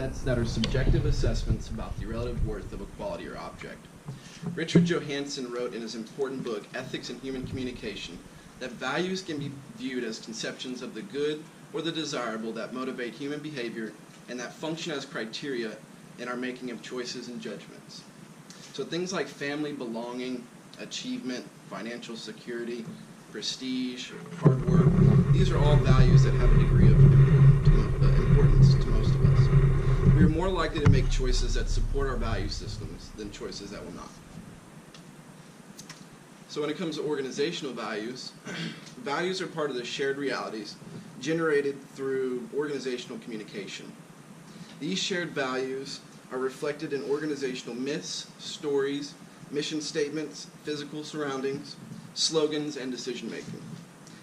Sets that are subjective assessments about the relative worth of a quality or object. Richard Johansen wrote in his important book, Ethics in Human Communication, that values can be viewed as conceptions of the good or the desirable that motivate human behavior and that function as criteria in our making of choices and judgments. So things like family belonging, achievement, financial security, prestige, hard work, these are all values that have a degree of importance to most of us. We are more likely to make choices that support our value systems than choices that will not. So when it comes to organizational values, values are part of the shared realities generated through organizational communication. These shared values are reflected in organizational myths, stories, mission statements, physical surroundings, slogans, and decision-making.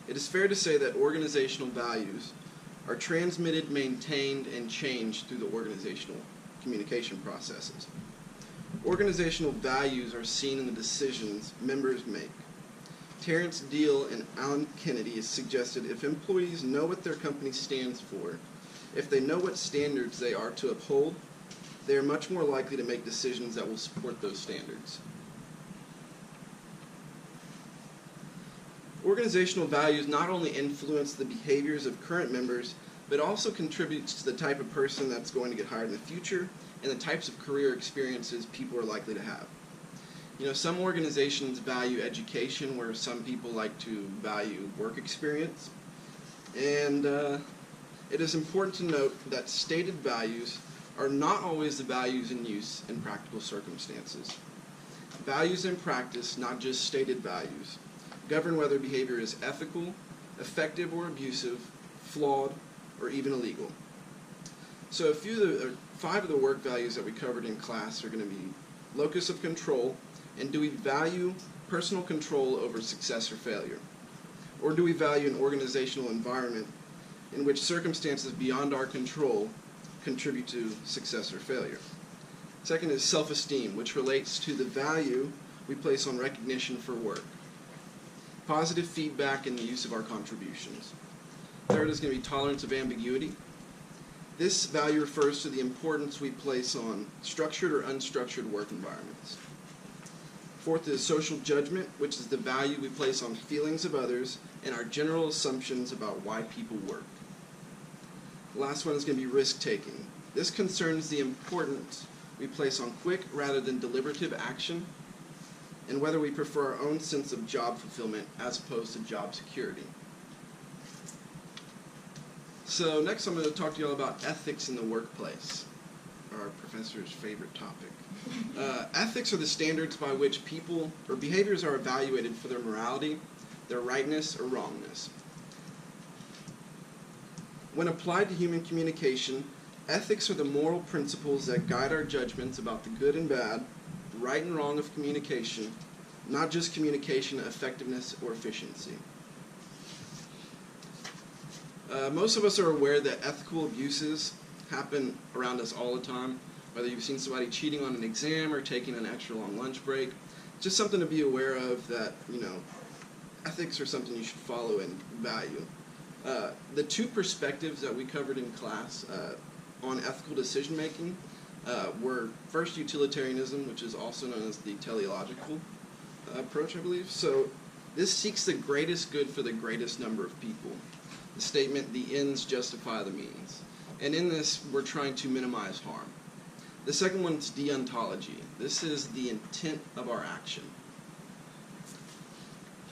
It is fair to say that organizational values are transmitted, maintained, and changed through the organizational communication processes. Organizational values are seen in the decisions members make. Terrence Deal and Alan Kennedy has suggested if employees know what their company stands for, if they know what standards they are to uphold, they are much more likely to make decisions that will support those standards. Organizational values not only influence the behaviors of current members, but also contributes to the type of person that's going to get hired in the future and the types of career experiences people are likely to have. You know, some organizations value education where some people like to value work experience. And it is important to note that stated values are not always the values in use in practical circumstances. Values in practice, not just stated values, govern whether behavior is ethical, effective or abusive, flawed, or even illegal. So five of the work values that we covered in class are going to be locus of control, and do we value personal control over success or failure? Or do we value an organizational environment in which circumstances beyond our control contribute to success or failure? Second is self-esteem, which relates to the value we place on recognition for work, positive feedback, and the use of our contributions. Third is going to be tolerance of ambiguity. This value refers to the importance we place on structured or unstructured work environments. Fourth is social judgment, which is the value we place on feelings of others and our general assumptions about why people work. The last one is going to be risk-taking. This concerns the importance we place on quick rather than deliberative action, and whether we prefer our own sense of job fulfillment as opposed to job security. So next I'm going to talk to you all about ethics in the workplace, our professor's favorite topic. Ethics are the standards by which people or behaviors are evaluated for their morality, their rightness, or wrongness. When applied to human communication, ethics are the moral principles that guide our judgments about the good and bad, the right and wrong of communication, not just communication effectiveness or efficiency. Most of us are aware that ethical abuses happen around us all the time, whether you've seen somebody cheating on an exam or taking an extra long lunch break. Just something to be aware of that, ethics are something you should follow and value. The two perspectives that we covered in class on ethical decision-making were first utilitarianism, which is also known as the teleological approach, I believe. So this seeks the greatest good for the greatest number of people. The statement, the ends justify the means. And in this, we're trying to minimize harm. The second one is deontology. This is the intent of our action.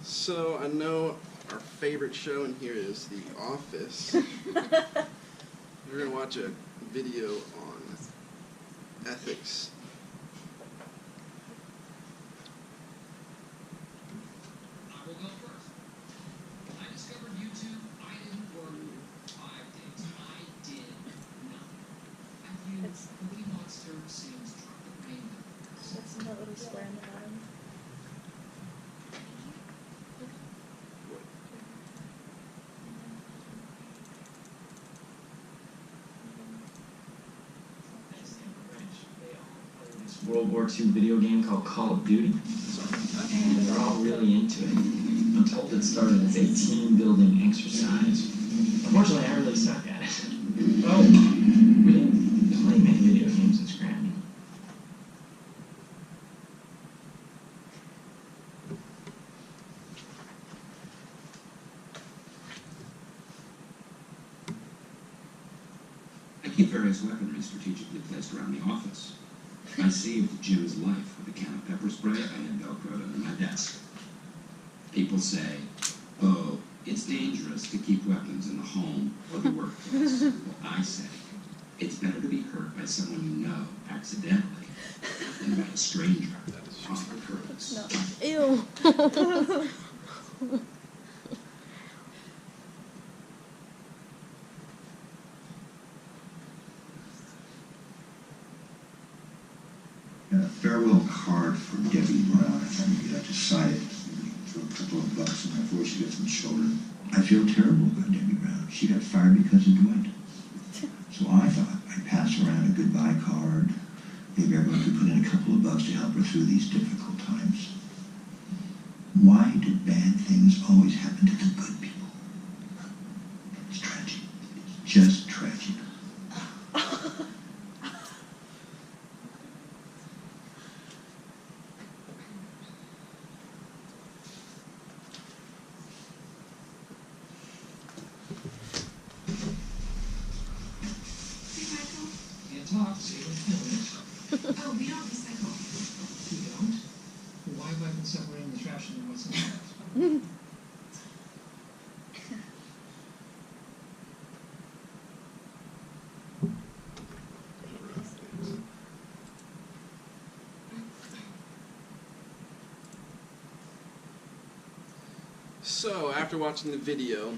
So I know our favorite show in here is The Office. We're going to watch a video on ethics. I will go first. I discovered YouTube. I didn't work 5 days. I did nothing. I viewed Cookie Monster, Sam's Chocolate Rainbow. That's in that little square in the bottom. World War II video game called Call of Duty, and they're all really into it. I'm told it started as a team-building exercise. Unfortunately, I really suck at it. Oh, we didn't play Keep various weaponry strategically placed around the office. I saved Jim's life with a can of pepper spray I had Velcroed under my desk. People say, oh, it's dangerous to keep weapons in the home or the workplace. Well, I say, it's better to be hurt by someone you know accidentally than by a stranger on purpose. Ew. Farewell card for Debbie Brown. I thought maybe I'd just sign it. Maybe throw a couple of bucks in her before she gets some shoulder. I feel terrible about Debbie Brown. She got fired because of Dwight. So I thought I'd pass around a goodbye card. Maybe everyone could put in a couple of bucks to help her through these difficult times. Why do bad things always happen to the good people? It's tragic. It's just tragic. Talk, so you don't feel it. Oh, we don't recycle. You don't? Well, why have I been separating the trash into what's in the trash? So, after watching the video,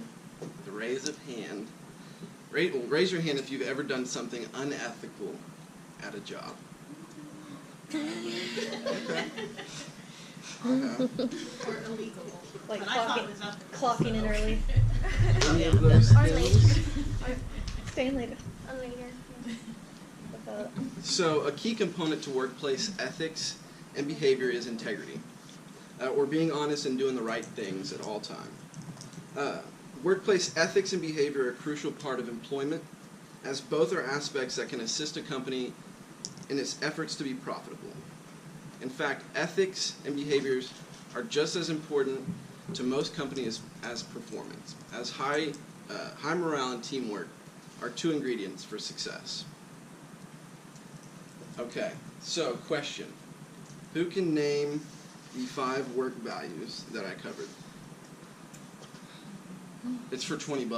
the raise of hand, raise your hand if you've ever done something unethical at a job. Okay. Or illegal. Like But I thought it was nothing. clocking in early. Any of those Or things? Staying later. Or later. So, a key component to workplace ethics and behavior is integrity, or being honest and doing the right things at all times. Workplace ethics and behavior are a crucial part of employment, as both are aspects that can assist a company in its efforts to be profitable. In fact, ethics and behaviors are just as important to most companies as performance, as high morale and teamwork are two ingredients for success. Okay, so question. Who can name the 5 work values that I covered? It's for $20.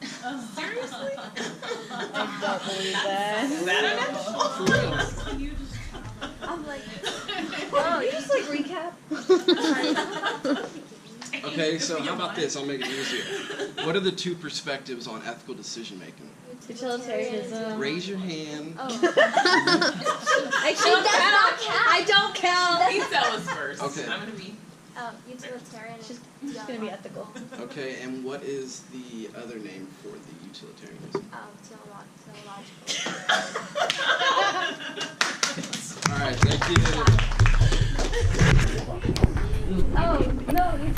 Seriously? I don't believe that. Is that enough? For real. Can you just... I'm like, Oh, you just like recap? Okay, so how about this? I'll make it easier. What are the 2 perspectives on ethical decision making? Utilitarianism. Raise your hand. oh. Actually, that's not count. I don't count. You tell us first. Okay. I'm gonna be... Utilitarian. She's gonna be ethical. Okay, and what is the other name for the utilitarianism? Theological. Alright, thank you.